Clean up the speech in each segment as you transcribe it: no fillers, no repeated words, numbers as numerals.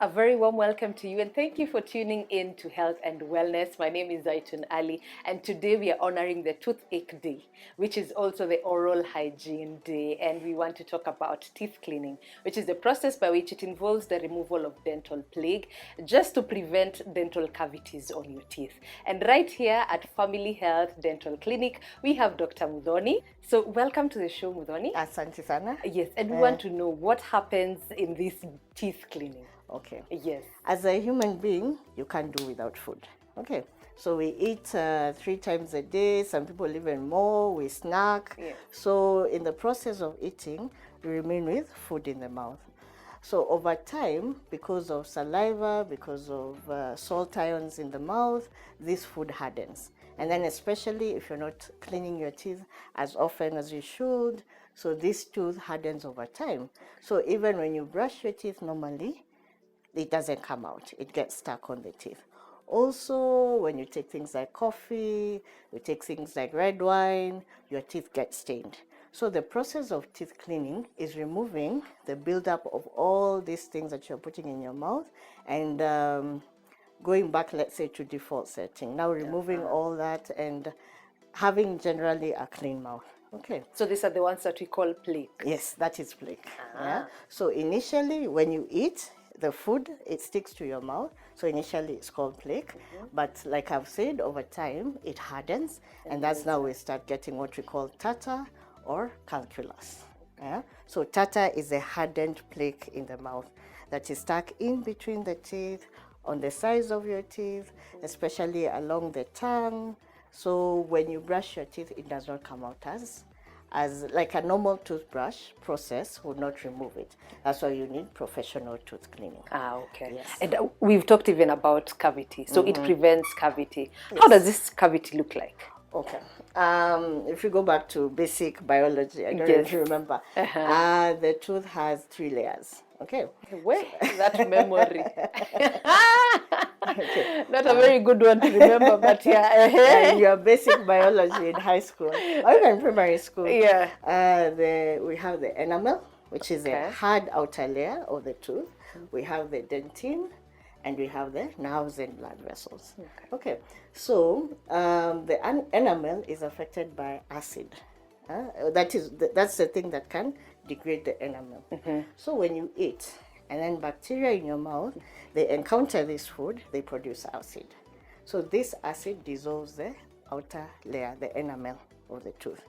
A very warm welcome to you and thank you for tuning in to Health and Wellness. My name is Zaitun Ali and today we are honoring the Toothache Day, which is also the Oral Hygiene Day, and we want to talk about teeth cleaning, which is the process by which it involves the removal of dental plaque just to prevent dental cavities on your teeth. And right here at Family Health Dental Clinic, we have Dr. Muthoni. So welcome to the show, Muthoni. Asante sana. Yes, and we want to know what happens in this teeth cleaning. Okay. Yes. As a human being, you can't do without food. Okay. So we eat 3 times a day. Some people even more. We snack. Yeah. So in the process of eating, we remain with food in the mouth. So over time, because of saliva, because of salt ions in the mouth, this food hardens. And then especially if you're not cleaning your teeth as often as you should, so this tooth hardens over time. So even when you brush your teeth normally, it doesn't come out. It gets stuck on the teeth. Also, when you take things like coffee, you take things like red wine, your teeth get stained. So the process of teeth cleaning is removing the buildup of all these things that you're putting in your mouth and going back, let's say, to default setting. Now removing all that and having generally a clean mouth. Okay. So these are the ones that we call plaque. Yes, that is plaque. Yeah. So initially, when you eat the food, it sticks to your mouth. So initially, it's called plaque. But like I've said, over time, it hardens, and that's now we start getting what we call tartar or calculus. Yeah. So tartar is a hardened plaque in the mouth that is stuck in between the teeth, on the sides of your teeth, especially along the tongue. So when you brush your teeth, it does not come out as like a normal toothbrush process would not remove it. That's why you need professional tooth cleaning. Okay. Yes. And we've talked even about cavity. So it prevents cavity. How does this cavity look like? Okay. If you go back to basic biology, I don't know if you remember, the tooth has 3 layers. Okay. Where that memory? Not a very good one to remember, but yeah. In your basic biology in high school or even primary school, Yeah. we have the enamel, which is a hard outer layer of the tooth. We have the dentine, and we have the nerves and blood vessels. Okay. So the enamel is affected by acid. That's the thing that can degrade the enamel. So when you eat, and then bacteria in your mouth, they encounter this food, they produce acid. So this acid dissolves the outer layer, the enamel of the tooth.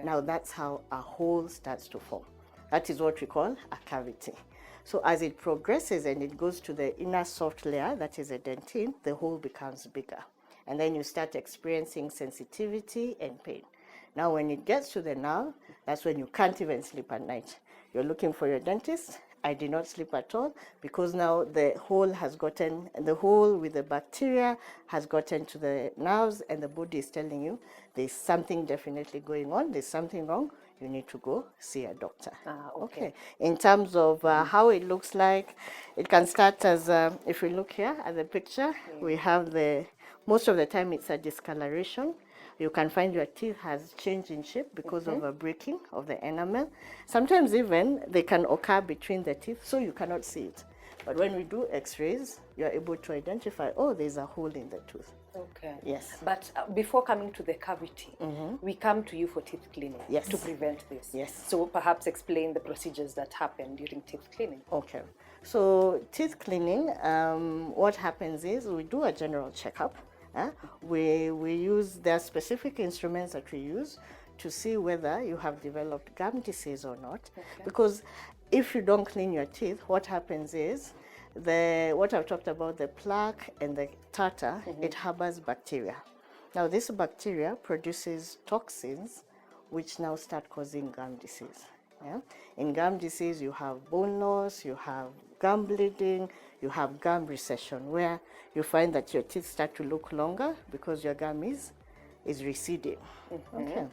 Now that's how a hole starts to form. That is what we call a cavity. So as it progresses and it goes to the inner soft layer, that is a dentine, the hole becomes bigger. And then you start experiencing sensitivity and pain. Now when it gets to the nerve, that's when you can't even sleep at night. You're looking for your dentist. I did not sleep at all because now the hole with the bacteria has gotten to the nerves, and the body is telling you there's something definitely going on, there's something wrong, you need to go see a doctor. Okay. In terms of how it looks like, it can start as, if we look here at the picture, we have most of the time it's a discoloration. You can find your teeth has changed in shape because of a breaking of the enamel. Sometimes even they can occur between the teeth, so you cannot see it. But when we do x-rays, you're able to identify, oh, there's a hole in the tooth. Okay. Yes. But before coming to the cavity, we come to you for teeth cleaning to prevent this. Yes. So perhaps explain the procedures that happen during teeth cleaning. Okay. So teeth cleaning, what happens is we do a general checkup. There are specific instruments that we use to see whether you have developed gum disease or not. Because if you don't clean your teeth, what happens is what I've talked about, the plaque and the tartar, it harbors bacteria. Now this bacteria produces toxins which now start causing gum disease. In gum disease, you have bone loss, you have gum bleeding, you have gum recession, where you find that your teeth start to look longer because your gum is receding. Okay.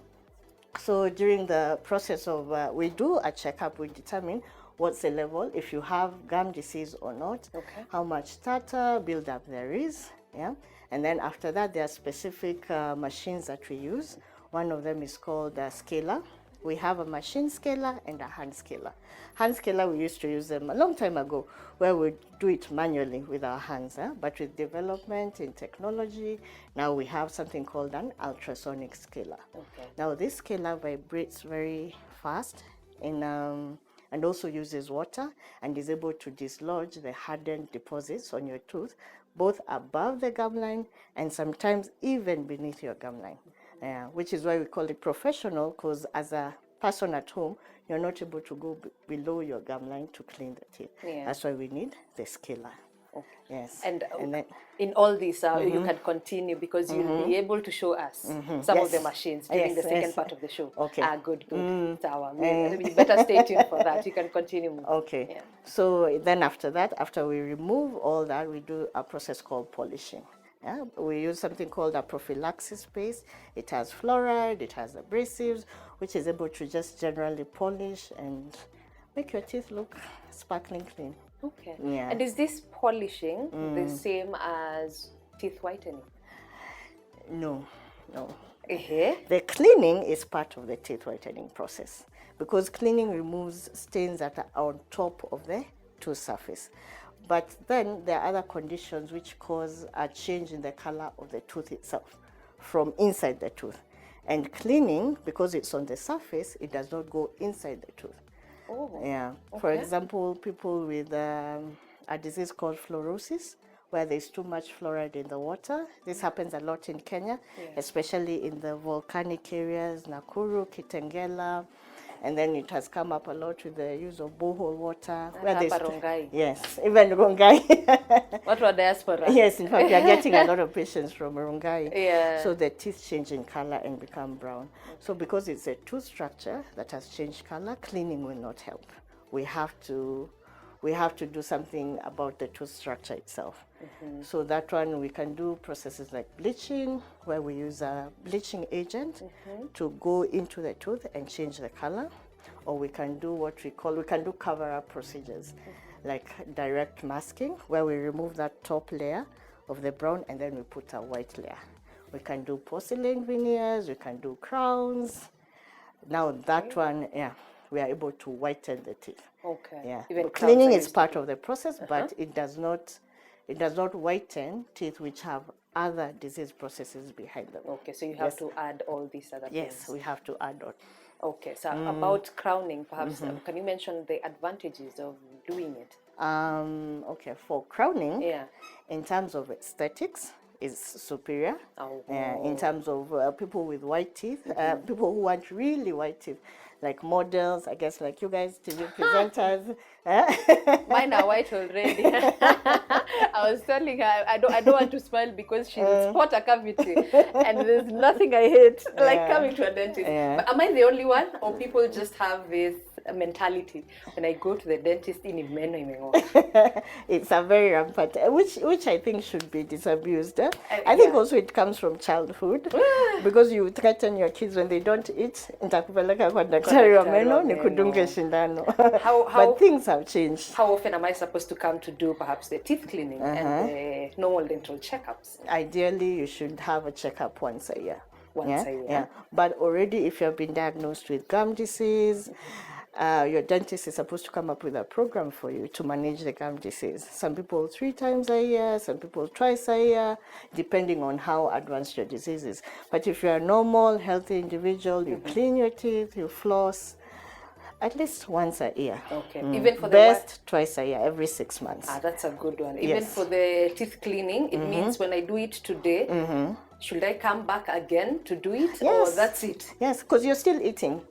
So during the process of, we do a checkup, we determine what's the level, if you have gum disease or not, how much tartar buildup there is. And then after that, there are specific machines that we use. One of them is called a scaler. We have a machine scaler and a hand scaler. Hand scaler, we used to use them a long time ago, where we do it manually with our hands. But with development in technology, now we have something called an ultrasonic scaler. Okay. Now this scaler vibrates very fast and also uses water and is able to dislodge the hardened deposits on your tooth, both above the gum line and sometimes even beneath your gum line. Which is why we call it professional, because as a person at home, you're not able to go below your gum line to clean the teeth. Yeah. That's why we need the scaler. Okay. Yes. And then, in all this, you can continue because you'll be able to show us some of the machines during the second part of the show. Okay. Good. You better stay tuned for that. You can continue. Okay. Yeah. So then after that, after we remove all that, we do a process called polishing. Yeah, we use something called a prophylaxis paste. It has fluoride, it has abrasives, which is able to just generally polish and make your teeth look sparkling clean. Okay. Yeah. And is this polishing the same as teeth whitening? No. The cleaning is part of the teeth whitening process because cleaning removes stains that are on top of the tooth surface. But then there are other conditions which cause a change in the color of the tooth itself from inside the tooth. And cleaning, because it's on the surface, it does not go inside the tooth. Oh. Yeah. Okay. For example, people with a disease called fluorosis, where there's too much fluoride in the water. This happens a lot in Kenya, especially in the volcanic areas, Nakuru, Kitengela. And then it has come up a lot with the use of borehole water. Rongai. Yes, even Rongai. What about diaspora? Yes, in fact, we are getting a lot of patients from Rongai. Yeah. So the teeth change in color and become brown. Okay. So because it's a tooth structure that has changed color, cleaning will not help. We have to do something about the tooth structure itself. So that one we can do processes like bleaching, where we use a bleaching agent to go into the tooth and change the color, or we can do what we can do cover-up procedures, like direct masking, where we remove that top layer of the brown and then we put a white layer. We can do porcelain veneers, we can do crowns. Now that one, we are able to whiten the teeth. Okay. Yeah. Even cleaning is part of the process, but it does not whiten teeth which have other disease processes behind them. Okay, so you have to add all these other things. Yes, we have to add on. Okay, so about crowning, perhaps can you mention the advantages of doing it? Okay, for crowning, in terms of aesthetics, is superior. In terms of people with white teeth, people who want really white teeth, like models, I guess, like you guys, TV presenters. Mine are white already. I was telling her I don't want to smile because she's spot a cavity, and there's nothing I hate like coming to a dentist. But am I the only one, or people just have this mentality when I go to the dentist in imeno? It's a very rampant, which I think should be disabused. I think also it comes from childhood because you threaten your kids when they don't eat. But things have changed. How often am I supposed to come to do perhaps the teeth cleaning and the normal dental checkups? Ideally, you should have a checkup once a year. Once a year. Yeah. But already, if you have been diagnosed with gum disease, your dentist is supposed to come up with a program for you to manage the gum disease. Some people 3 times a year, some people twice a year, depending on how advanced your disease is. But if you're a normal, healthy individual, you clean your teeth, you floss, at least once a year. Okay. Even for the best twice a year, every 6 months. That's a good one. Even for the teeth cleaning, it means when I do it today, should I come back again to do it, or that's it? Yes, because you're still eating.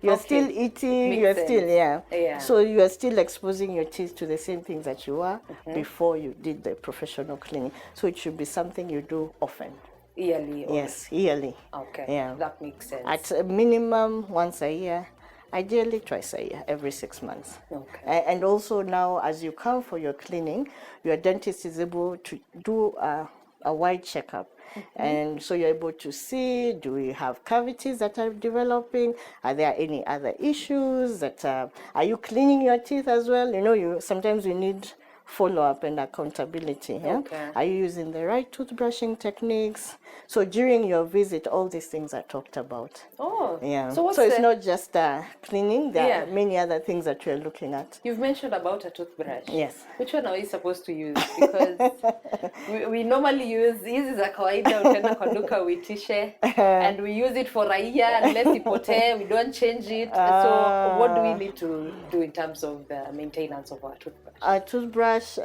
You're still eating, you're still, so you are still exposing your teeth to the same things that you were before you did the professional cleaning. So it should be something you do often. Yearly? Yes, yearly. Okay, that makes sense. At a minimum once a year, ideally twice a year, every 6 months. Okay. And also now, as you come for your cleaning, your dentist is able to do a wide checkup. And so you're able to see, do we have cavities that are developing? Are there any other issues that are you cleaning your teeth as well? Sometimes you need follow-up and accountability. Yeah? Okay. Are you using the right toothbrushing techniques? So during your visit, all these things are talked about. Oh, Yeah. so So it's not just cleaning. There are many other things that we're looking at. You've mentioned about a toothbrush. Yes. Which one are we supposed to use? Because we normally use, hizi za kawaida utaenda kwa duka uitishe, and we use it for a year unless ipotee, we don't change it. So what do we need to do in terms of the maintenance of our toothbrush? A toothbrush,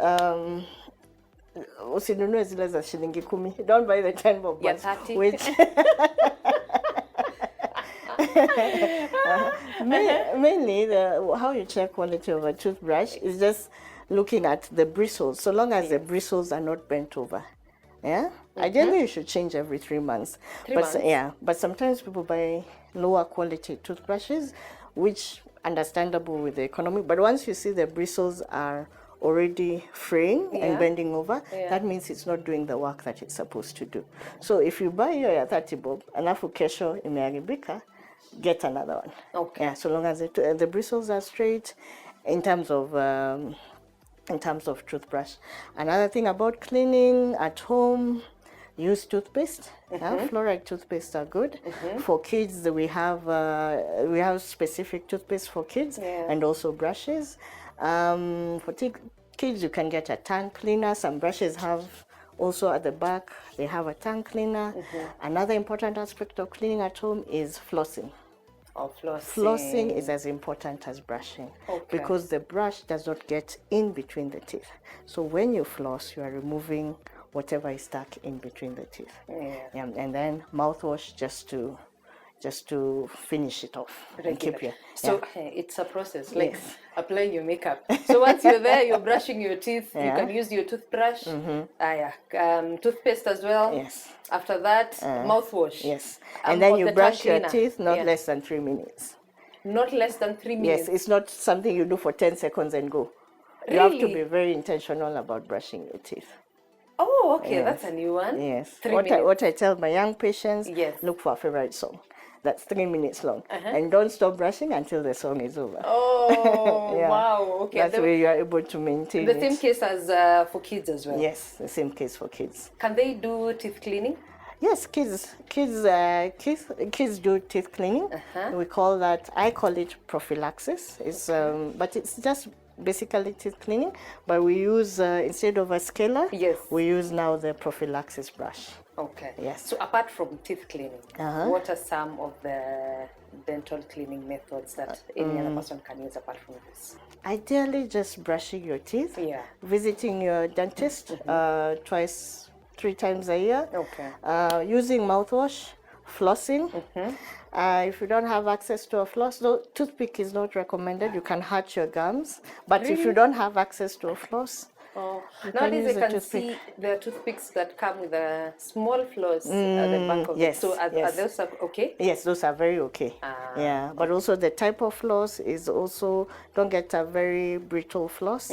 usinunue zile za shilingi 10. Don't buy the 10 bob ones. 30. Which mainly how you check quality of a toothbrush is just looking at the bristles. So long as the bristles are not bent over. Yeah. Ideally, you should change every 3 months. 3 months. Yeah. But sometimes people buy lower quality toothbrushes, which understandable with the economy. But once you see the bristles are already fraying and bending over, that means it's not doing the work that it's supposed to do. So if you buy your 30 bob, alafu kesho imeharibika, get another one. Okay. Yeah, so long as the bristles are straight in terms of toothbrush. Another thing about cleaning at home, use toothpaste. Fluoride toothpaste are good. For kids, we have specific toothpaste for kids and also brushes. For kids, you can get a tongue cleaner. Some brushes have also at the back, they have a tongue cleaner. Another important aspect of cleaning at home is flossing. Oh, flossing. Flossing is as important as brushing because the brush does not get in between the teeth. So when you floss, you are removing whatever is stuck in between the teeth. And then mouthwash just to finish it off and keep you. So it's a process, like applying your makeup. So once you're there, you're brushing your teeth, you can use your toothbrush, toothpaste as well. Yes. After that, mouthwash. Yes. And then you brush your teeth not less than 3 minutes. Not less than 3 minutes? Yes, it's not something you do for 10 seconds and go. You have to be very intentional about brushing your teeth. Oh, okay, that's a new one. Yes. What I tell my young patients, look for a favorite song. That's 3 minutes long. And don't stop brushing until the song is over. Oh, wow. Okay. That's where you are able to maintain the same case as for kids as well? Yes, the same case for kids. Can they do teeth cleaning? Yes, kids do teeth cleaning. We call that, I call it prophylaxis. It's but it's just basically teeth cleaning, but we use instead of a scaler, we use now the prophylaxis brush. Okay. Yes. So apart from teeth cleaning, what are some of the dental cleaning methods that any other person can use apart from this? Ideally, just brushing your teeth. Visiting your dentist 3 times a year. Okay. Using mouthwash, flossing. If you don't have access to a floss, no, toothpick is not recommended. You can hurt your gums. But if you don't have access to a floss, nowadays I can see the toothpicks that come with a small floss at the back of it. So are those okay? Yes, those are very okay. Yeah, but also the type of floss is also, don't get a very brittle floss.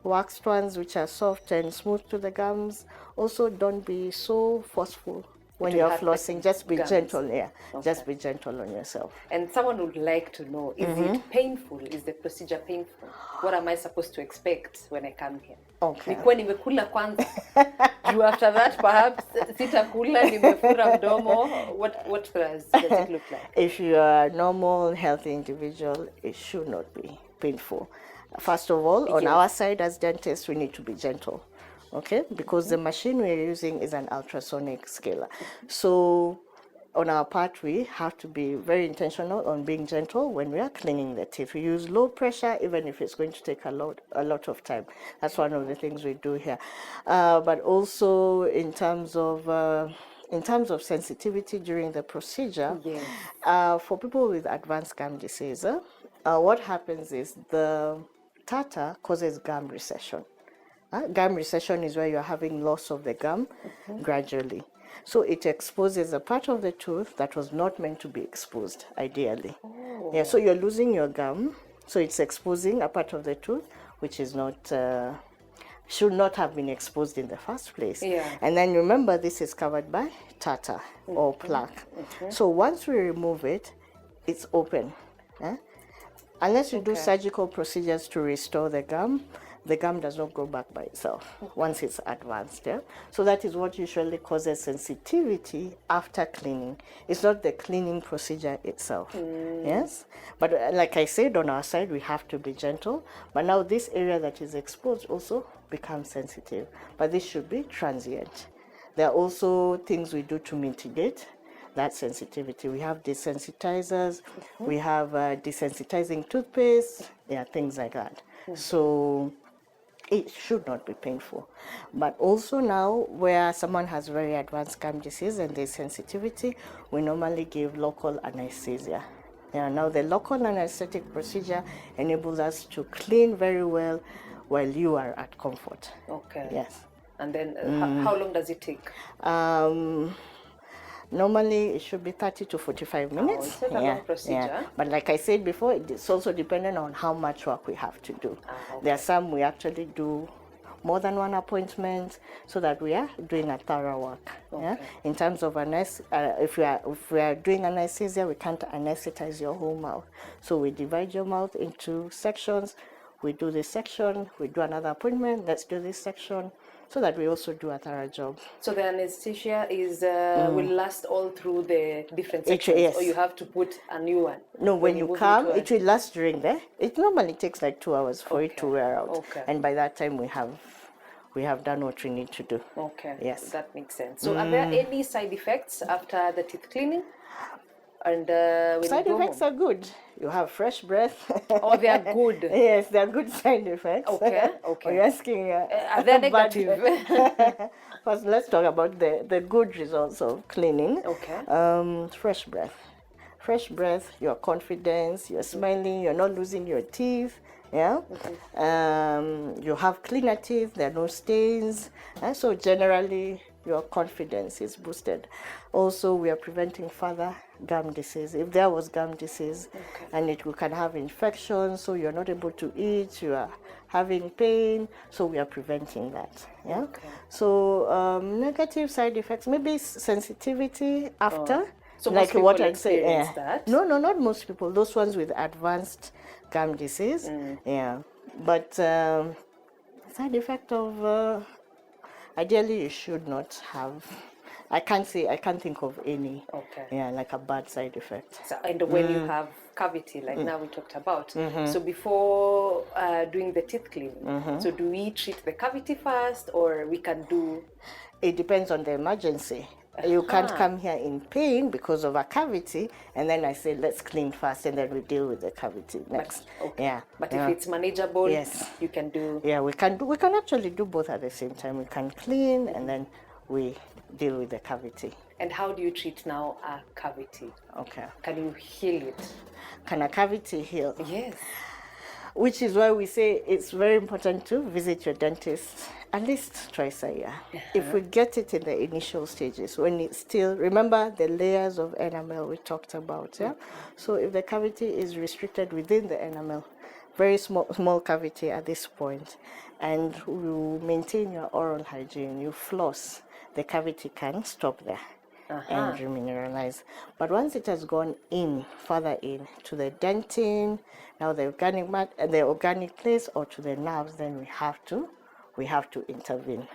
Waxed ones which are soft and smooth to the gums. Also, don't be so forceful when you're flossing. Just be gentle, just be gentle on yourself. And someone would like to know, is it painful? Is the procedure painful? What am I supposed to expect when I come here? Okay. Nikuwe nimekula kwanza. After that, perhaps sitakula, nimefura mdomo. What does it look like? If you are a normal, healthy individual, it should not be painful. First of all, on our side as dentists, we need to be gentle. Okay, because the machine we're using is an ultrasonic scaler. So on our part, we have to be very intentional on being gentle when we are cleaning the teeth. We use low pressure, even if it's going to take a lot of time. That's one of the things we do here. But also in terms of sensitivity during the procedure, for people with advanced gum disease, what happens is the tartar causes gum recession. Gum recession is where you're having loss of the gum gradually. So it exposes a part of the tooth that was not meant to be exposed, ideally. Yeah, so you're losing your gum, so it's exposing a part of the tooth which is not, should not have been exposed in the first place. And then remember, this is covered by tartar or plaque. So once we remove it, it's open. Unless you do surgical procedures to restore the gum, the gum does not grow back by itself once it's advanced. Yeah? So that is what usually causes sensitivity after cleaning. It's not the cleaning procedure itself. Yes? But like I said, on our side, we have to be gentle. But now this area that is exposed also becomes sensitive. But this should be transient. There are also things we do to mitigate that sensitivity. We have desensitizers, we have desensitizing toothpaste, yeah, things like that. So it should not be painful. But also now, where someone has very advanced gum disease and there's sensitivity, we normally give local anesthesia. Yeah, now the local anesthetic procedure enables us to clean very well while you are at comfort. Okay. Yes. And then how long does it take? Normally, it should be 30 to 45 minutes. It's not a long procedure. Yeah. But like I said before, it's also dependent on how much work we have to do. Okay. There are some we actually do more than one appointment so that we are doing a thorough work. Okay. Yeah? In terms of if we are doing anesthesia, we can't anesthetize your whole mouth. So we divide your mouth into sections. We do this section, we do another appointment, let's do this section, so that we also do a thorough job. So the anesthesia is will last all through the different sections, yes. or you have to put a new one? No, when you come, it will last during the. It normally takes like 2 hours for it to wear out, and by that time we have done what we need to do. Okay. Yes. That makes sense. So are there any side effects after the teeth cleaning? And when side effects are good. You have fresh breath. Oh, they are good. Yes, they are good side effects. Okay. Are you asking? Are they negative? First, let's talk about the good results of cleaning. Okay. Fresh breath. Fresh breath, your confidence, you're smiling, you're not losing your teeth. Yeah. You have cleaner teeth, there are no stains. And so generally, your confidence is boosted. Also, we are preventing further gum disease. If there was gum disease, and it can have infections, so you're not able to eat, you are having pain, so we are preventing that. Yeah. Okay. So negative side effects, maybe sensitivity after. So like most what people I'd say. experience that? No, not most people. Those ones with advanced gum disease. Yeah. But side effect of ideally you should not have. I can't think of any. Okay. Yeah, like a bad side effect. So, and when you have cavity, like now we talked about, so before doing the teeth cleaning, so do we treat the cavity first, or we can do? It depends on the emergency. You can't come here in pain because of a cavity, and then I say let's clean first, and then we deal with the cavity next. But if it's manageable, yes, you can do. Yeah, we can do. We can actually do both at the same time. We can clean, and then we deal with the cavity. And how do you treat now a cavity? Okay. Can you heal it? Can a cavity heal? Yes. Which is why we say it's very important to visit your dentist at least twice a year. If we get it in the initial stages, when it's still, remember the layers of enamel we talked about, yeah? So if the cavity is restricted within the enamel, very small cavity at this point, and you maintain your oral hygiene, you floss, the cavity can stop there. And remineralize. But once it has gone in, further in to the dentin, now the organic place, or to the nerves, then we have to intervene.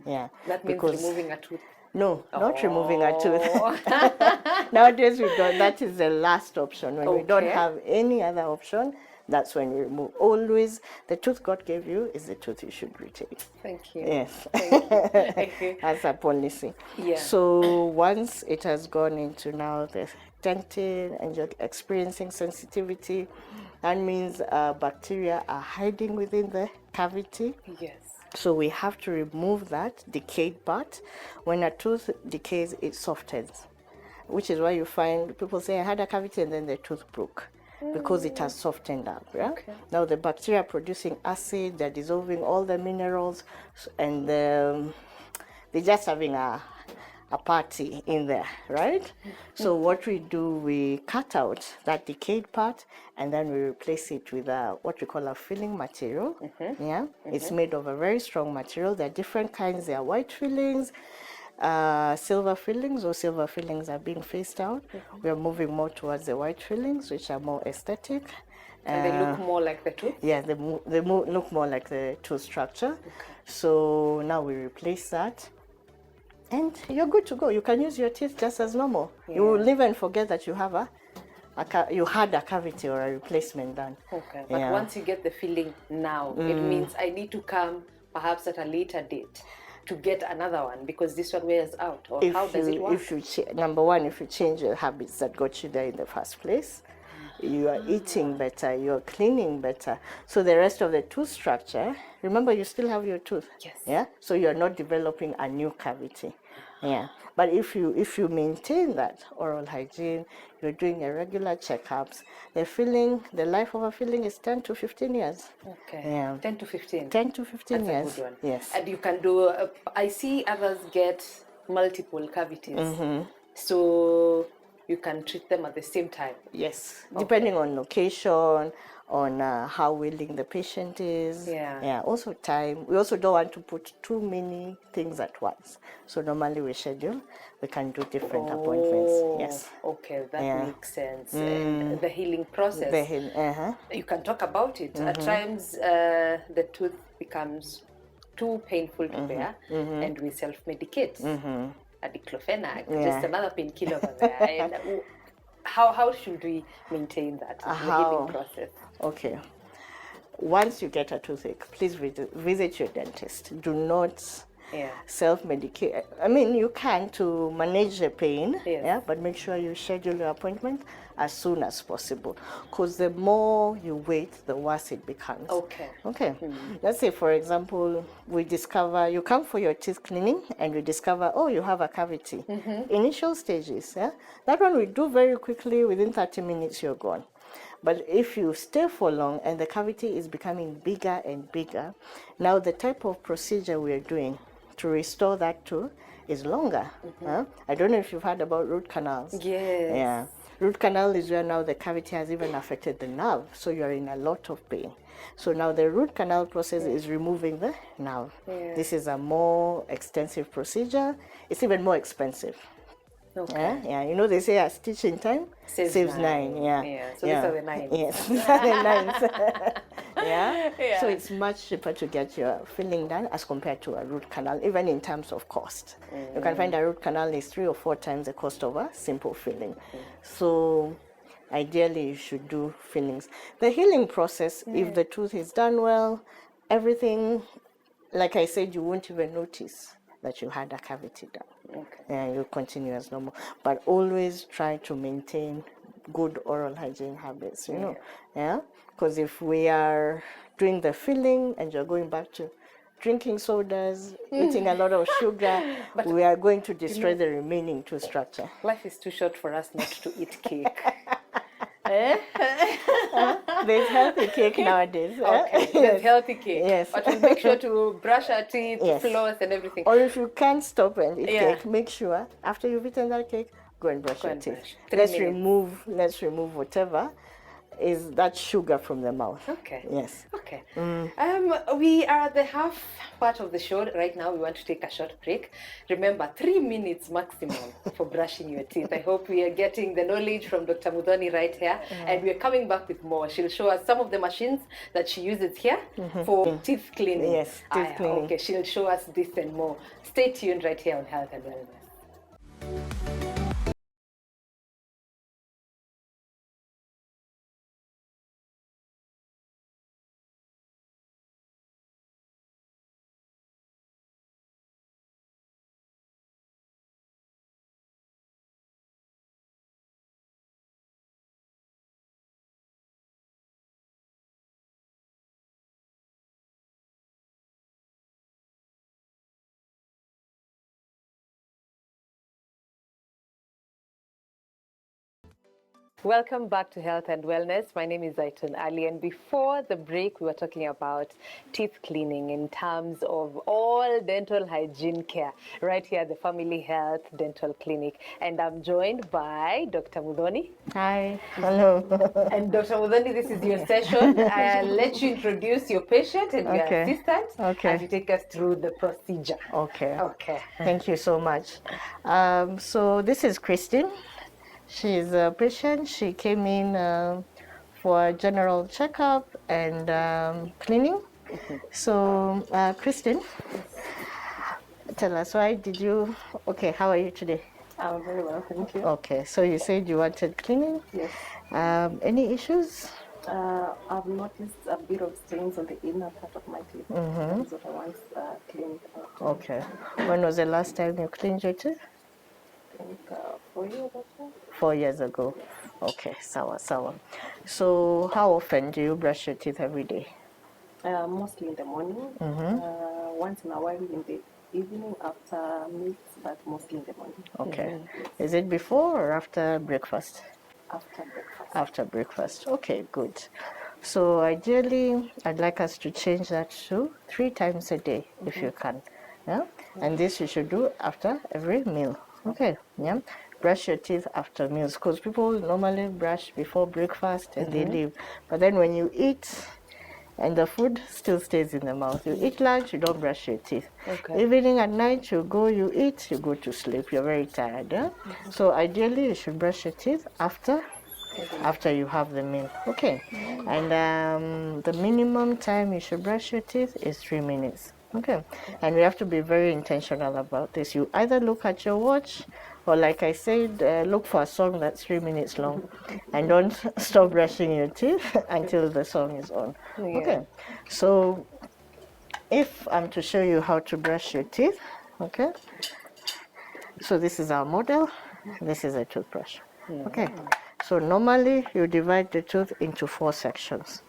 Yeah. That means removing a tooth. No, not removing a tooth. Nowadays we don't. That is the last option. When we don't have any other option, that's when we remove. Always, the tooth God gave you is the tooth you should retain. Thank you. Yes. Thank you. As a policy. Yeah. So once it has gone into now the dentin and you're experiencing sensitivity, that means bacteria are hiding within the cavity. Yes. So we have to remove that decayed part. When a tooth decays, it softens, which is why you find people say, I had a cavity and then the tooth broke. Because it has softened up. Yeah? Now the bacteria are producing acid, they're dissolving all the minerals, and they're just having a party in there, right? So what we do, we cut out that decayed part, and then we replace it with what we call a filling material. Yeah, it's made of a very strong material. There are different kinds. There are white fillings, silver fillings, or silver fillings are being phased out. We are moving more towards the white fillings, which are more aesthetic. And they look more like the tooth? Yeah, they look more like the tooth structure. So now we replace that. And you're good to go. You can use your teeth just as normal. You will even forget that you have you had a cavity or a replacement done. Okay, but once you get the filling now, it means I need to come perhaps at a later date to get another one because this one wears out, or how does it work? Number one, if you change your habits that got you there in the first place, you are eating better, you're cleaning better. So the rest of the tooth structure, remember you still have your tooth. Yes. Yeah. So you're not developing a new cavity. Yeah. But if you maintain that oral hygiene, you're doing your regular checkups, the life of a filling is 10 to 15 years. Okay. Yeah. 10 to 15. 10 to 15 That's years. a good one. Yes. And you can do, I see others get multiple cavities. So you can treat them at the same time. Yes, depending on location, on how willing the patient is. Yeah. Also time. We also don't want to put too many things at once. So normally we schedule. We can do different appointments. Yes. Okay, that makes sense. And the healing process. You can talk about it. At times, the tooth becomes too painful to bear, and we self-medicate. A diclofenac, just another painkiller over there. And how should we maintain that the healing process? Okay. Once you get a toothache, please visit your dentist. Do not self-medicate. I mean, you can to manage the pain, but make sure you schedule your appointment as soon as possible. Because the more you wait, the worse it becomes. Okay. Let's say, for example, you come for your teeth cleaning and we discover, oh, you have a cavity. Initial stages, that one we do very quickly. Within 30 minutes, you're gone. But if you stay for long and the cavity is becoming bigger and bigger, now the type of procedure we are doing to restore that tooth is longer. I don't know if you've heard about root canals. Yes. Yeah. Root canal is where now the cavity has even affected the nerve, so you're in a lot of pain. So now the root canal process is removing the nerve. This is a more extensive procedure. It's even more expensive. You know they say a stitch in time saves nine. So these are the 9. Yes, these are the 9s. So it's much cheaper to get your filling done as compared to a root canal, even in terms of cost. You can find a root canal is 3 or 4 times the cost of a simple filling. So ideally you should do fillings. The healing process, if the tooth is done well, everything, like I said, you won't even notice that you had a cavity done. And you'll continue as normal. But always try to maintain good oral hygiene habits, you know. Because if we are doing the filling and you're going back to drinking sodas, eating a lot of sugar, we are going to destroy the remaining tooth structure. Life is too short for us not to eat cake. There's healthy cake nowadays. There's healthy cake. Yes. But we make sure to brush our teeth, floss and everything. Or if you can't stop and eat cake, make sure after you've eaten that cake, go and brush your teeth. Let's remove whatever is that sugar from the mouth. Yes. We are at the half part of the show right now. We want to take a short break. Remember, 3 minutes maximum for brushing your teeth. I hope we are getting the knowledge from Dr. Muthoni right here, and we are coming back with more. She'll show us some of the machines that she uses here for teeth cleaning. Yes, teeth cleaning. Okay, she'll show us this and more. Stay tuned right here on Health and Wellness. Welcome back to Health and Wellness. My name is Zaitun Ali, and before the break, we were talking about teeth cleaning in terms of all dental hygiene care right here at the Family Health Dental Clinic. And I'm joined by Dr. Muthoni. Hi. Hello. And Dr. Muthoni, this is your session. I'll let you introduce your patient and your assistant as you take us through the procedure. Okay. Thank you so much. So this is Christine. She's a patient. She came in for a general checkup and cleaning. So, Kristen, tell us, why did you, okay, how are you today? I'm very well, thank you. Okay, so you said you wanted cleaning. Yes. Any issues? I've noticed a bit of stains on the inner part of my teeth. That is what I want cleaned out. Okay. When was the last time you cleaned your teeth? I think 4 years or so. 4 years ago. Okay, sawa, sawa. So how often do you brush your teeth every day? Mostly in the morning. Once in a while in the evening after meals, but mostly in the morning. Okay. Is it before or after breakfast? After breakfast. After breakfast. Okay, good. So ideally, I'd like us to change that to 3 times a day if you can. Yeah? And this you should do after every meal. Okay. Yeah. Brush your teeth after meals, because people normally brush before breakfast and they leave. But then when you eat, and the food still stays in the mouth. You eat lunch, you don't brush your teeth. Okay. Evening at night, you eat, you go to sleep. You're very tired. Yeah? So ideally, you should brush your teeth after you have the meal. Okay. And the minimum time you should brush your teeth is 3 minutes. Okay. And we have to be very intentional about this. You either look at your watch, or like I said, look for a song that's 3 minutes long, and don't stop brushing your teeth until the song is on. Yeah. Okay. So if I'm to show you how to brush your teeth, okay. So this is our model. This is a toothbrush. Okay. So normally you divide the tooth into 4 sections.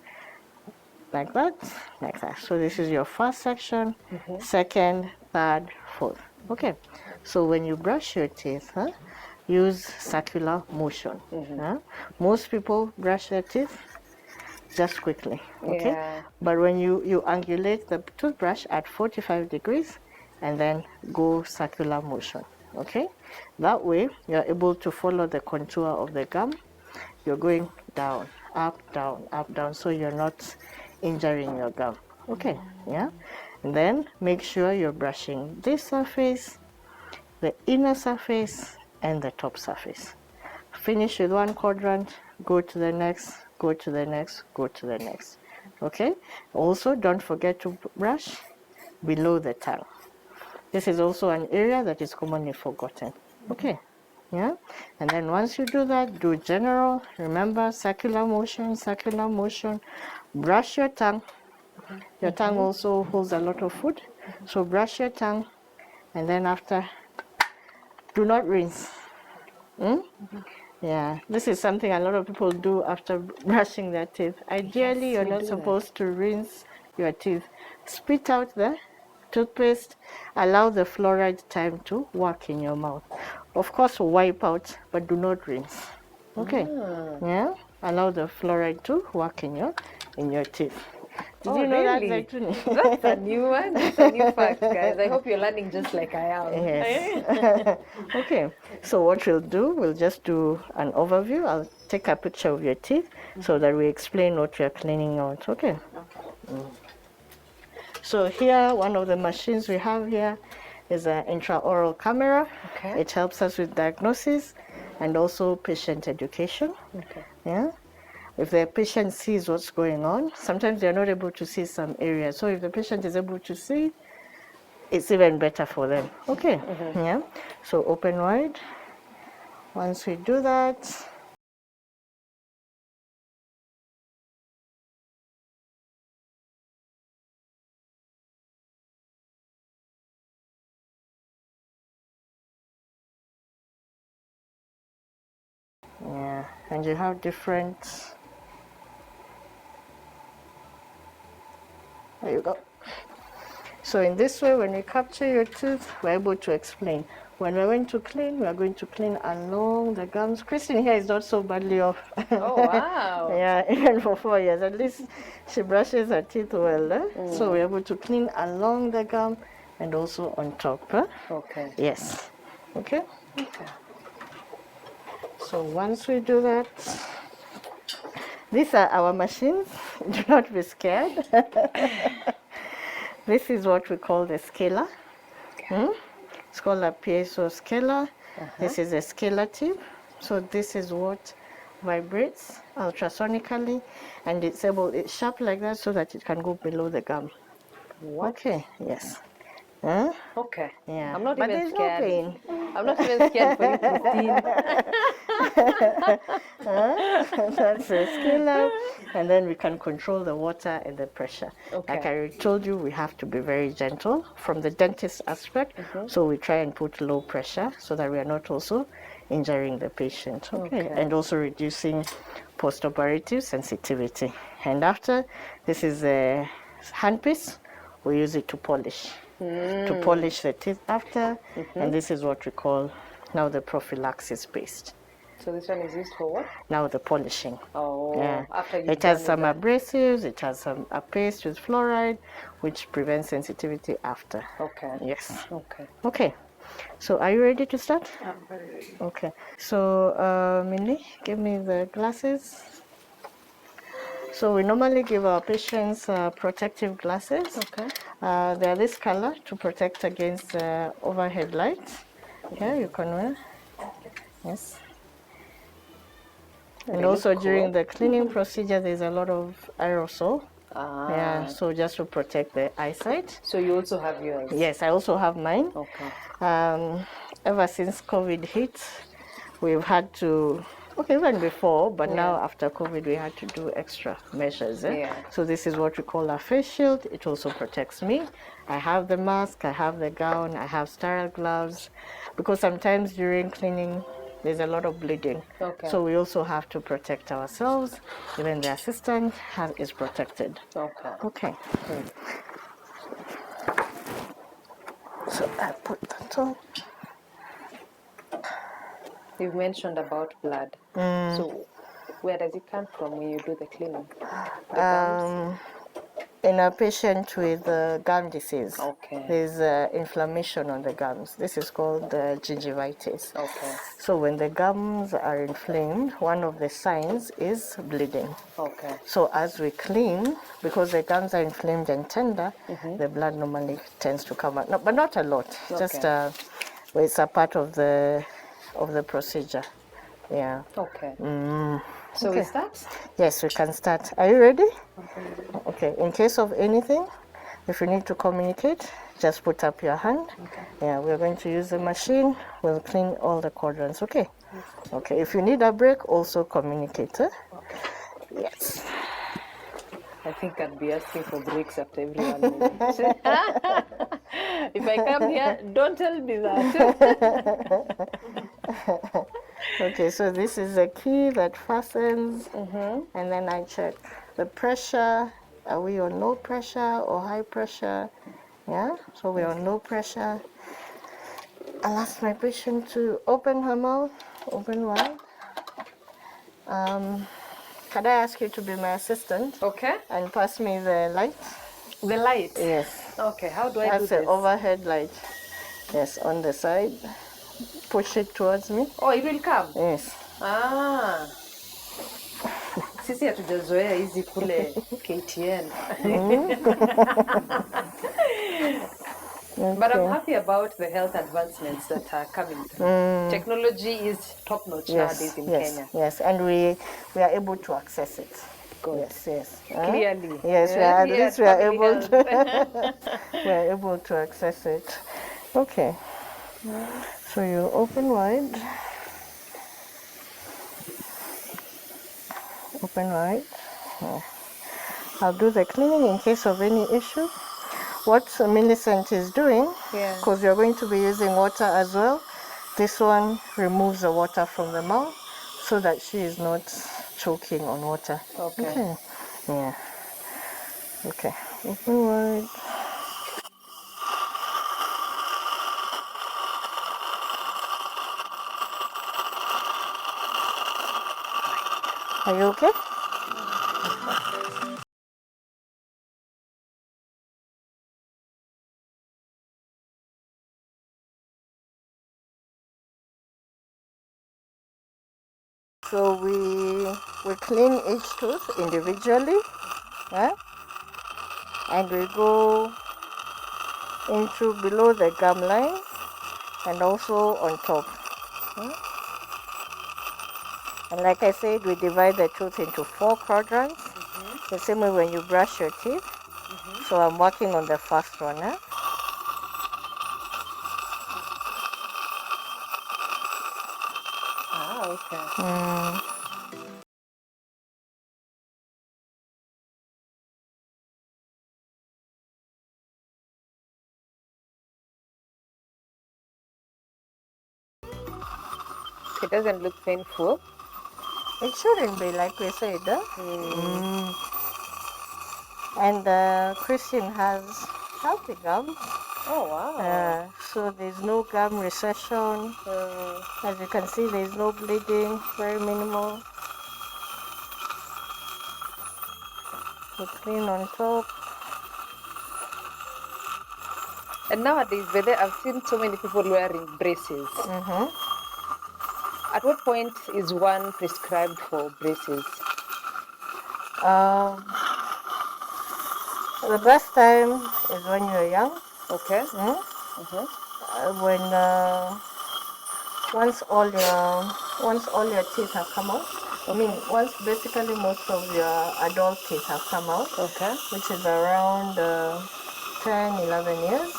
Like that, like that. So this is your first section, second, third, fourth. Okay. So when you brush your teeth, use circular motion. Most people brush their teeth just quickly. Okay. Yeah. But when you angulate the toothbrush at 45 degrees and then go circular motion. Okay. That way you're able to follow the contour of the gum. You're going down, up, down, so you're not injuring your gum. Okay, yeah? And then make sure you're brushing this surface, the inner surface, and the top surface. Finish with one quadrant, go to the next, go to the next, go to the next. Okay? Also, don't forget to brush below the tongue. This is also an area that is commonly forgotten. Okay. Yeah, and then once you do that, do general. Remember, circular motion, brush your tongue. Your tongue also holds a lot of food, so brush your tongue, and then after, do not rinse. Yeah, this is something a lot of people do after brushing their teeth. Ideally, you're not supposed to rinse your teeth. Spit out the toothpaste, allow the fluoride time to work in your mouth. Of course, wipe out, but do not rinse. Okay. Yeah. Allow the fluoride to work in your teeth. Did you know really? that, Zaituni? That's a new one. That's a new fact, guys. I hope you're learning just like I am. Yes. Okay. So what we'll do, we'll just do an overview. I'll take a picture of your teeth so that we explain what we are cleaning out. Okay. So here, one of the machines we have here is an intraoral camera. Okay. It helps us with diagnosis and also patient education. Okay. Yeah. If the patient sees what's going on, sometimes they're not able to see some areas. So if the patient is able to see, it's even better for them. Okay. Yeah. So open wide. Once we do that, yeah, and you have different. There you go. So in this way, when we capture your tooth, we're able to explain. When we're going to clean, we're going to clean along the gums. Christine here is not so badly off. Oh, wow. Yeah, even for 4 years. At least she brushes her teeth well. So we're able to clean along the gum and also on top. Okay. Yes. Okay? Okay. So once we do that, these are our machines. Do not be scared. This is what we call the scaler. It's called a piezo scaler. This is a scaler tip. So this is what vibrates ultrasonically, and it's sharp like that so that it can go below the gum. What? Okay, yes. Huh? Okay. Yeah, I'm not but even there's no scared. pain. I'm not even scared for you, Christine. That's a scale, and then we can control the water and the pressure. Like Okay. I told you, we have to be very gentle from the dentist aspect. So we try and put low pressure so that we are not also injuring the patient. Okay, Okay. and also reducing post-operative sensitivity. And after, this is a handpiece. We use it to polish the teeth after, and this is what we call now the prophylaxis paste. So this one is used for what? Now the polishing. Oh, Yeah. after you've It done has with some that. abrasives, it has a paste with fluoride, which prevents sensitivity after. Okay. Yes. Okay. Okay. So are you ready to start? I'm very ready. Okay. So, Minnie, give me the glasses. So we normally give our patients protective glasses. Okay. They are this color to protect against overhead light. Here you can wear. Yes. And They look also cool. during the cleaning procedure, there's a lot of aerosol. Yeah, so just to protect the eyesight. So you also have yours? Yes, I also have mine. Okay. Ever since COVID hit, we've had to, okay, even before, but now after COVID, we had to do extra measures. Yeah. So this is what we call a face shield. It also protects me. I have the mask, I have the gown, I have sterile gloves, because sometimes during cleaning, there's a lot of bleeding. Okay. So we also have to protect ourselves. Even the assistant is protected. Okay. Okay. So I put that on. You've mentioned about blood. So where does it come from when you do the cleaning? The gums? In a patient with gum disease, Okay. there's inflammation on the gums. This is called gingivitis. Okay. So when the gums are inflamed, one of the signs is bleeding. Okay. So as we clean, because the gums are inflamed and tender, the blood normally tends to come out, no, but not a lot. Just it's a part of the procedure. Yeah. Okay. So Okay. we start? Yes, we can start. Are you ready? Okay. Okay. In case of anything, if you need to communicate, just put up your hand. Okay. Yeah, we're going to use the machine. We'll clean all the quadrants. Okay. Okay. If you need a break, also communicate. Okay. Yes. I think I'd be asking for breaks after every 1 minute. If I come here, don't tell me that. Okay, so this is the key that fastens, and then I check the pressure. Are we on low pressure or high pressure? Yeah, so we're on low pressure. I'll ask my patient to open her mouth, open wide. Can I ask you to be my assistant? Okay. And pass me the light? The light? Yes. Okay, how do I do That's the this? overhead light. Yes, on the side. Push it towards me. Oh, it will come? Yes. Ah. Sisi hatujazoea hizi kule KTN. But I'm happy about the health advancements that are coming through. Technology is top notch nowadays in Kenya. Yes, and we are able to access it. Good. Yes. Clearly. Yes, at least we are able to we are able to access it. Okay. So you open wide. Open wide. I'll do the cleaning in case of any issue. What Millicent is doing, because you're going to be using water as well, this one removes the water from the mouth so that she is not choking on water. Okay. Yeah. Okay. Open wide. Are you okay? So we clean each tooth individually, and we go into below the gum line and also on top. And like I said, we divide the tooth into 4 quadrants. The same way when you brush your teeth. So I'm working on the first one. Okay. It doesn't look painful. It shouldn't be, like we said. And Christian has healthy gums. Oh, wow. So there's no gum recession. As you can see, there's no bleeding, very minimal. We clean on top. And nowadays, I've seen so many people wearing braces. At what point is one prescribed for braces? The best time is when you're young. Okay. When once all your teeth have come out. I mean, once basically most of your adult teeth have come out. Okay. Which is around 10, 11 years.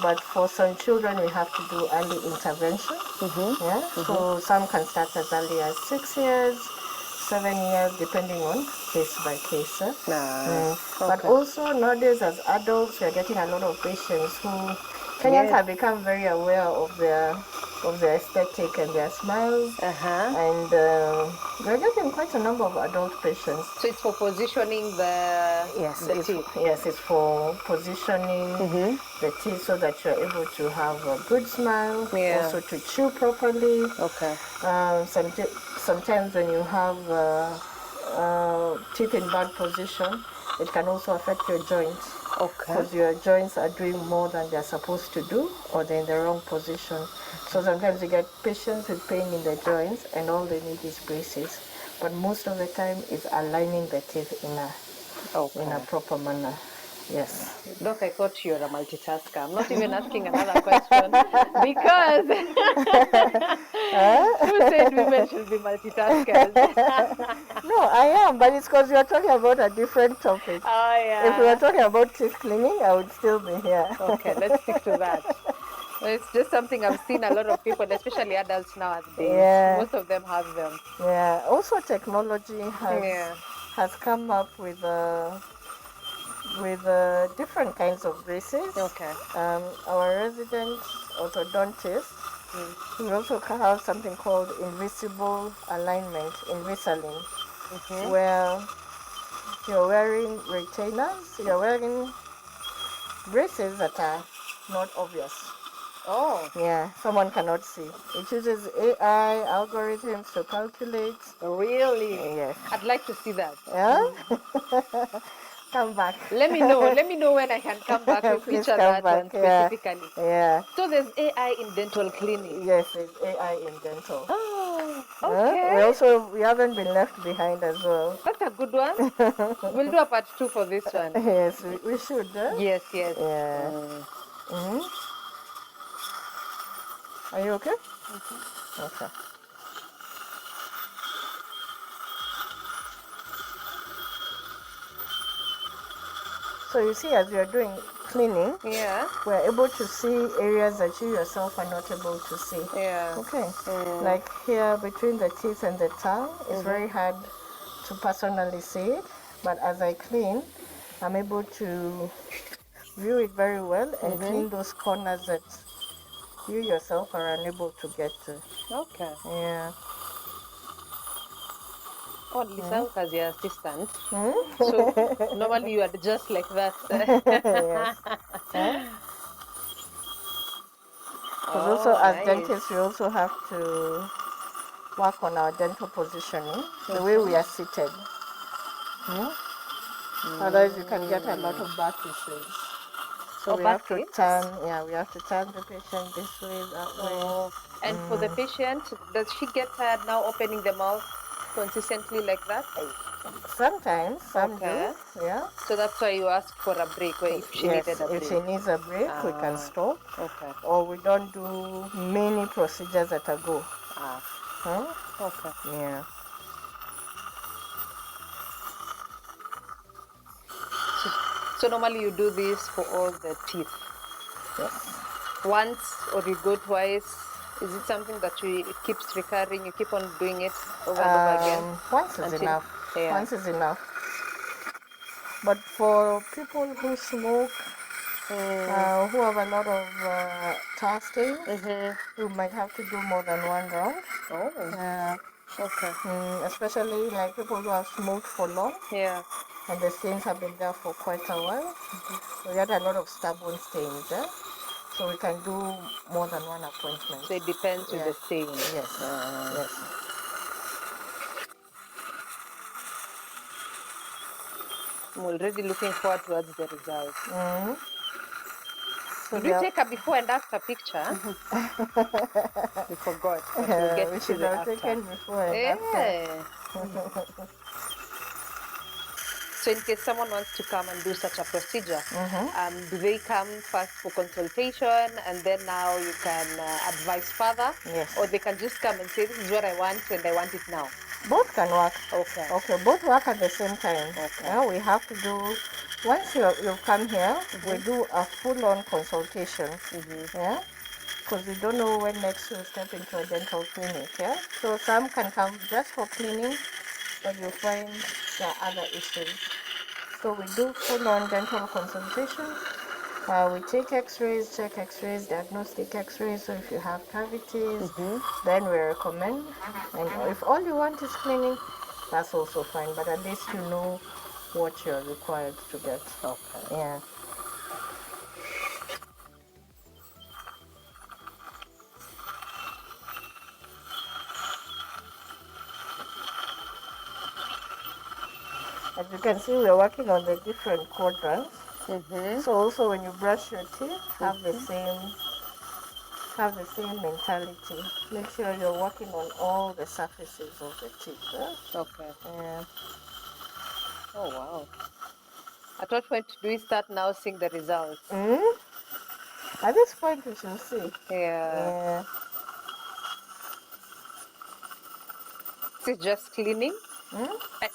But for some children, we have to do early intervention. So some can start as early as 6 years, 7 years, depending on case by case. But also nowadays, as adults, we are getting a lot of patients who Kenyans have become very aware of their aesthetic and their smiles, and we're getting quite a number of adult patients. So it's for positioning the teeth. Yes, it's for positioning the teeth so that you're able to have a good smile, also to chew properly. Okay. Sometimes when you have teeth in bad position, it can also affect your joints. Okay. Because your joints are doing more than they're supposed to do, or they're in the wrong position. So sometimes you get patients with pain in the joints and all they need is braces. But most of the time it's aligning the teeth in a proper manner. Yes. Doc, I thought you're a multitasker. I'm not even asking another question because who said women should be multitaskers? No, I am, but it's because you're talking about a different topic. Oh, yeah. If we were talking about teeth cleaning, I would still be here. Okay, let's stick to that. It's just something I've seen a lot of people, especially adults nowadays. Yeah. Most of them have them. Yeah. Also, technology has come up with different kinds of braces. Okay. Our resident orthodontist, we also have something called invisible alignment, Invisalign, where you're wearing retainers, you're wearing braces that are not obvious. Oh. Yeah, someone cannot see. It uses AI algorithms to calculate. Really? Yes. I'd like to see that. Yeah? Come back. Let me know when I can come back. We Please feature come that back. one specifically. Yeah. So there's AI in dental cleaning. Yes, there's AI in dental. Oh, okay. We haven't been left behind as well. That's a good one. We'll do a part 2 for this one. Yes, we should. Yes. Yeah. Are you okay? Okay. So you see, as we are doing cleaning, we're able to see areas that you yourself are not able to see. Yeah. Okay. Like here between the teeth and the tongue, it's very hard to personally see it. But as I clean, I'm able to view it very well and clean those corners that you yourself are unable to get to. Okay. Yeah. Oh, Lisa as your assistant. So normally you are just like that. Yes. Because also as dentists, we also have to work on our dental positioning, the way we are seated. Otherwise you can get a lot of back issues. So we have to turn the patient this way, that way. And for the patient, does she get tired now opening the mouth consistently like that? Sometimes, some do. Yeah. So that's why you ask for a break, or if she needed a break. If she needs a break, we can stop. Okay. Or we don't do many procedures at a go. Okay. Yeah. So normally you do this for all the teeth. Yes. Once or you go twice? Is it something that it keeps recurring? You keep on doing it over and over again? Once is Until, enough. yeah. Once is enough. But for people who smoke, who have a lot of tar stains, you might have to do more than one round. Oh, okay. Especially like people who have smoked for long, Yeah. and the stains have been there for quite a while. We had a lot of stubborn stains there, so we can do more than one appointment. So it depends with the stain. Yes. Yes. I'm already looking forward towards the results. So Did we take a before and after picture? We forgot, but we'll get we to should the have after. taken before and Yeah. after. So in case someone wants to come and do such a procedure, do they come first for consultation and then now you can advise further? Yes. Or they can just come and say, this is what I want and I want it now? Both can work. Okay. Okay, both work at the same time. Okay. Yeah, we have to do, once you've come here, we do a full-on consultation. Yeah, because we don't know when next you'll step into a dental clinic. Yeah, so some can come just for cleaning, but you find there are other issues. So we do full-on dental consultation. We take x-rays, check x-rays, diagnostic x-rays. So if you have cavities, then we recommend. And if all you want is cleaning, that's also fine. But at least you know what you're required to get. Okay. Yeah. As you can see, we're working on the different quadrants. So also when you brush your teeth, have the same mentality. Make sure you're working on all the surfaces of the teeth. Yeah? Okay. Yeah. Oh, wow. At what point do we start now seeing the results? At this point, we should see. Yeah. Yeah. This is just cleaning?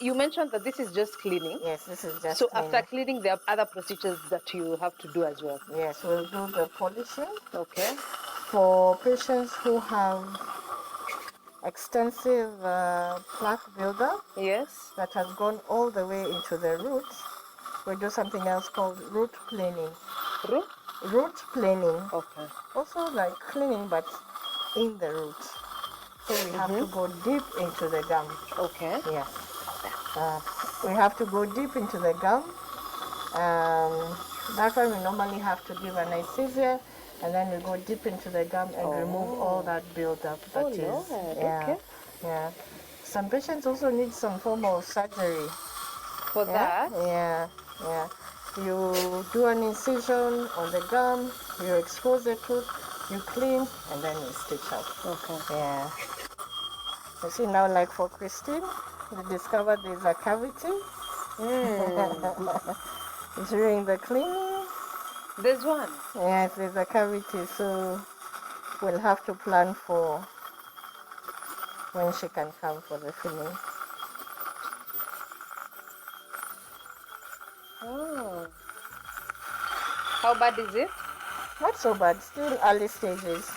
You mentioned that this is just cleaning. Yes, this is just So cleaning. after cleaning, there are other procedures that you have to do as well. Yes, we'll do the polishing. Okay. For patients who have extensive plaque buildup, Yes. that has gone all the way into the roots, we do something else called root planing. Root? Root planing. Okay. Also like cleaning, but in the roots. So we have to go deep into the gum. Okay. Yes. We have to go deep into the gum. That one we normally have to give anesthesia, and then we go deep into the gum and remove all that buildup. Lord. Okay. Yeah. Some patients also need some form of surgery. For that? Yeah. You do an incision on the gum, you expose the tooth, you clean, and then you stitch up. Okay. Yeah. You see now, like for Christine, we discovered there's a cavity. During the cleaning. There's one. Yes, there's a cavity, so we'll have to plan for when she can come for the filling. Oh. How bad is it? Not so bad, still early stages,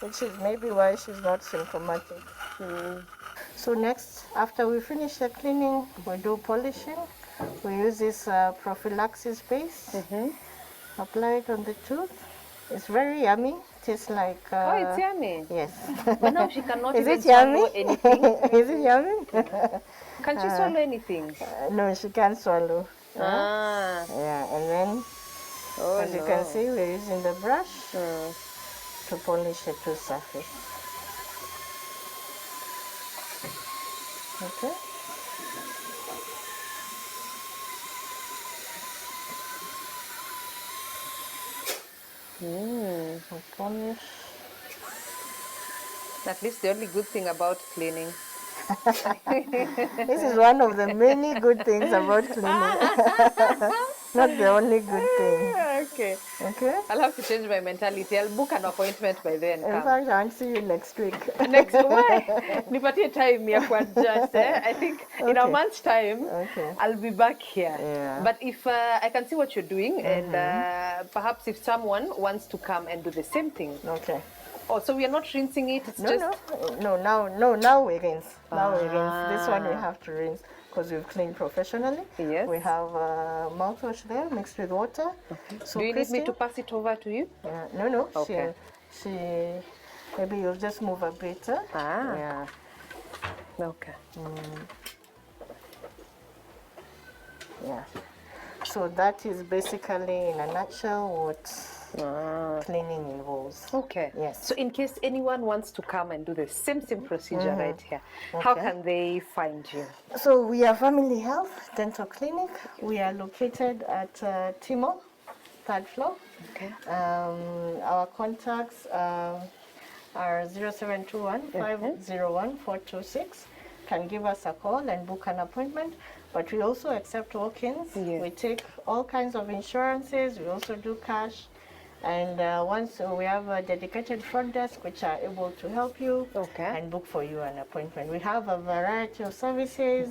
which is maybe why she's not symptomatic. So next, after we finish the cleaning, we do polishing. We use this prophylaxis paste, apply it on the tooth. It's very yummy, tastes like... Oh, it's yummy. Yes. But now she cannot Is even it yummy? swallow anything. Is it yummy? Can she swallow anything? No, she can't swallow. Ah. Yeah, and then as you can see, we're using the brush to polish the tooth surface. Okay. Polish. At least the only good thing about cleaning. This is one of the many good things about cleaning. not the only good thing. Okay. Okay? I'll have to change my mentality. I'll book an appointment by then. In fact, I'll see you next week. Next why? Nipatie time ya kuadjust. I think in a Okay. month's time, Okay. I'll be back here. Yeah. But if I can see what you're doing, and perhaps if someone wants to come and do the same thing. Okay. Oh, so we are not rinsing it. It's just Now we rinse. Now we rinse. This one we have to rinse because we've cleaned professionally. Yes. We have mouthwash there mixed with water. Okay. So do you need me to pass it over to you? No. Okay. She maybe you'll just move a bit. Yeah. Okay. Yeah. So that is basically in a nutshell what cleaning involves. Okay. Yes. So in case anyone wants to come and do the same procedure right here, how can they find you? So we are Family Health Dental Clinic. We are located at Timo, third floor. Okay. Our contacts are 0721 501 426. Can give us a call and book an appointment. But we also accept walk-ins. Yes. We take all kinds of insurances. We also do cash. And once we have a dedicated front desk which are able to help you and book for you an appointment. We have a variety of services.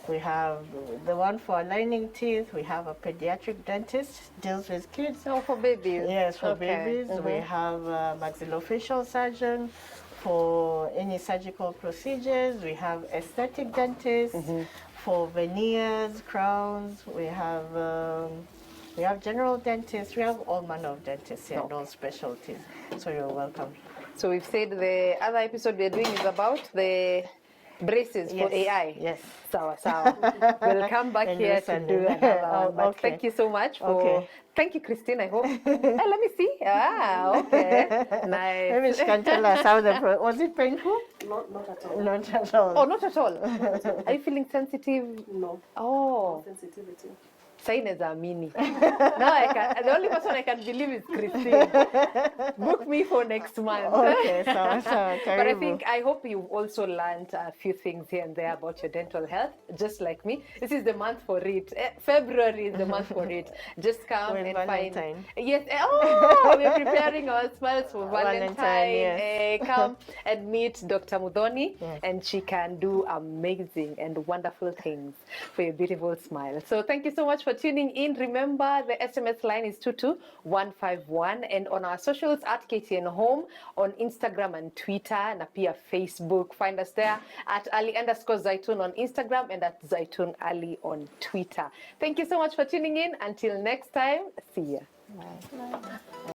We have the one for aligning teeth. We have a pediatric dentist, deals with kids. Oh, for babies? Yes, for babies. We have a maxillofacial surgeon for any surgical procedures. We have aesthetic dentists for veneers, crowns. We have general dentists. We have all manner of dentists here and all specialties. So you're welcome. So we've said the other episode we're doing is about the braces for AI. Yes. Sawa. We'll come back here to do another one. But thank you so much for... Thank you, Christine, I hope. Let me see. Okay. Nice. Maybe she can tell us how was it painful? Not at all. Not at all. Oh, not at all. Are you feeling sensitive? No. Oh. Sensitivity. Sign a mini. Now the only person I can believe is Christine. Book me for next month. Okay, so But I hope you've also learned a few things here and there about your dental health, just like me. This is the month for it. February is the month for it. Just come and Valentine. find. Yes. We're preparing our smiles for Valentine. Yes. Come and meet Dr. Muthoni, and she can do amazing and wonderful things for your beautiful smile. So thank you so much for tuning in. Remember, the SMS line is 22151, and on our socials at KTN Home on Instagram and Twitter, and pia Facebook. Find us there at Ali_Zaitun on Instagram and at Zaitun Ali on Twitter. Thank you so much for tuning in. Until next time, see ya. Bye.